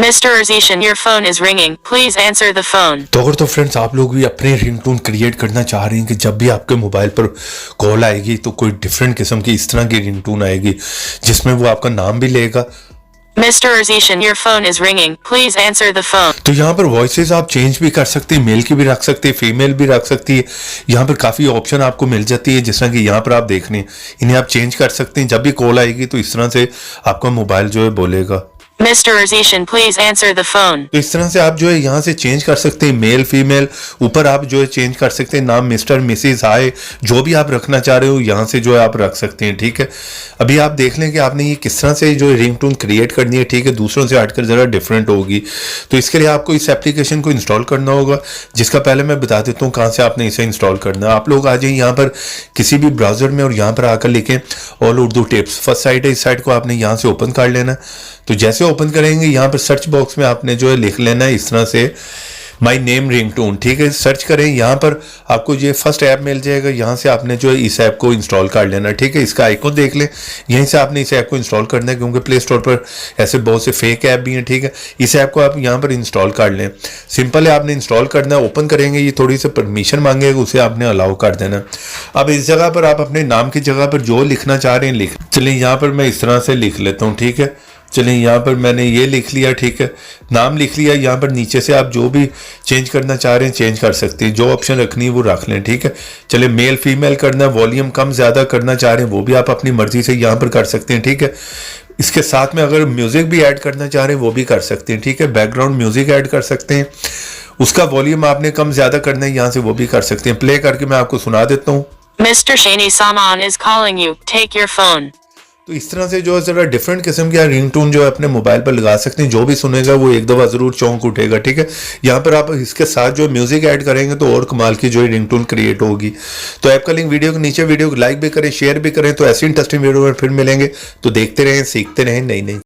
Mr. Arzishan, your phone is ringing. Please answer the phone. तो अगर तो friends आप लोग भी अपने रिंगटोन क्रिएट करना चाह रहे हैं कि जब भी आपके मोबाइल पर कॉल आएगी तो कोई डिफरेंट किस्म की इस तरह की रिंगटोन आएगी जिसमें वो आपका नाम भी लेगा। Mr. Arzishan, your phone is ringing. Please answer the phone. तो यहाँ पर वॉइसेस आप चेंज भी कर सकते हैं, मेल की भी रख सकते हैं, फीमेल भी रख सकती है। यहाँ पर काफ़ी ऑप्शन आपको मिल जाती है, जिस तरह कि यहाँ पर आप देख रहे हैं, इन्हें आप चेंज कर सकते हैं। जब भी कॉल आएगी तो इस तरह से आपका मोबाइल जो है बोलेगा। Mr. Arzishan, please answer the phone. तो इस तरह से आप जो है यहाँ से चेंज कर सकते हैं, मेल फीमेल। ऊपर आप जो है चेंज कर सकते हैं, नाम मिस्टर मिसेस हाय जो भी आप रखना चाह रहे हो यहाँ से जो है आप रख सकते हैं। ठीक है, अभी आप देख लें कि आपने ये किस तरह से जो रिंगटोन क्रिएट करनी है। ठीक है, दूसरों से हटकर ज़रा डिफरेंट होगी। तो इसके लिए आपको इस एप्लीकेशन को इंस्टॉल करना होगा, जिसका पहले मैं बता देता हूँ कहाँ से आपने इसे इंस्टॉल करना है। आप लोग आ जाइए यहाँ पर किसी भी ब्राउज़र में और यहाँ पर आकर लिखें all Urdu tips. First sight है, इस साइट को आपने यहाँ से ओपन कर लेना। तो जैसे ओपन करेंगे यहाँ पर सर्च बॉक्स में आपने जो है लिख लेना है इस तरह से माई नेम रिंगटोन। ठीक है, सर्च करें, यहाँ पर आपको ये फर्स्ट ऐप मिल जाएगा। यहाँ से आपने जो है इस ऐप को इंस्टॉल कर लेना। ठीक है, इसका आइकन देख लें, यहीं से आपने इस ऐप को इंस्टॉल करना है, क्योंकि प्ले स्टोर पर ऐसे बहुत से फेक ऐप भी हैं। ठीक है, इस ऐप को आप यहाँ पर इंस्टॉल कर लें। सिंपल है, आपने इंस्टॉल करना है। ओपन करेंगे, ये थोड़ी सी परमिशन मांगेगा, उसे आपने अलाउ कर देना। अब इस जगह पर आप अपने नाम की जगह पर जो लिखना चाह रहे हैं लिख चलिए। यहाँ पर मैं इस तरह से लिख लेता हूँ। ठीक है, चलिए यहाँ पर मैंने ये लिख लिया। ठीक है, नाम लिख लिया। यहाँ पर नीचे से आप जो भी चेंज करना चाह रहे हैं चेंज कर सकते हैं, जो ऑप्शन रखनी है वो रख लें। ठीक है, चलिए मेल फीमेल करना, वॉल्यूम कम ज़्यादा करना चाह रहे हैं वो भी आप अपनी मर्जी से यहाँ पर कर सकते हैं। ठीक है, इसके साथ में अगर म्यूज़िक भी ऐड करना चाह रहे हैं वो भी कर सकते हैं। ठीक है, बैकग्राउंड म्यूज़िक ऐड कर सकते हैं, उसका वॉल्यूम आपने कम ज़्यादा करना है यहाँ से वो भी कर सकते हैं। प्ले करके मैं आपको सुना देता हूँ। Mr. Shani Saman is calling you. Take your phone. तो इस तरह से जो है ज़रा डिफरेंट किस्म का रिंगटोन जो है अपने मोबाइल पर लगा सकते हैं। जो भी सुनेगा वो एक दफ़ा ज़रूर चौंक उठेगा। ठीक है, यहाँ पर आप इसके साथ जो म्यूज़िक ऐड करेंगे तो और कमाल की जो है रिंगटोन क्रिएट होगी। तो ऐप का लिंक वीडियो के नीचे, वीडियो को लाइक भी करें, शेयर भी करें। तो ऐसी इंटरेस्टिंग वीडियो में फिर मिलेंगे। तो देखते रहें, सीखते रहें नई नई